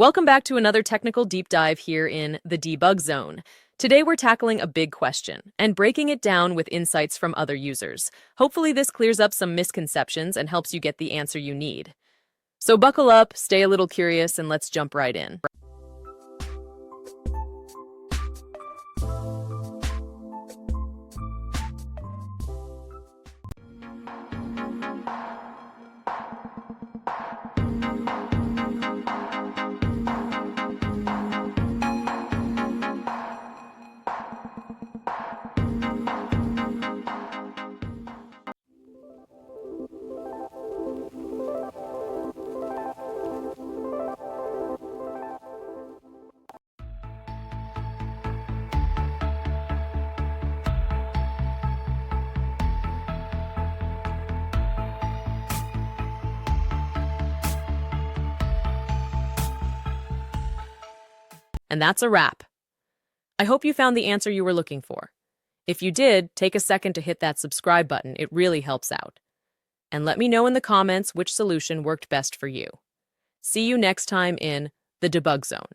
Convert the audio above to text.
Welcome back to another technical deep dive here in the debug zone. Today we're tackling a big question and breaking it down with insights from other users. Hopefully this clears up some misconceptions and helps you get the answer you need. So buckle up, stay a little curious, and let's jump right in. And that's a wrap. I hope you found the answer you were looking for. If you did, take a second to hit that subscribe button. It really helps out. And let me know in the comments which solution worked best for you. See you next time in the debug zone.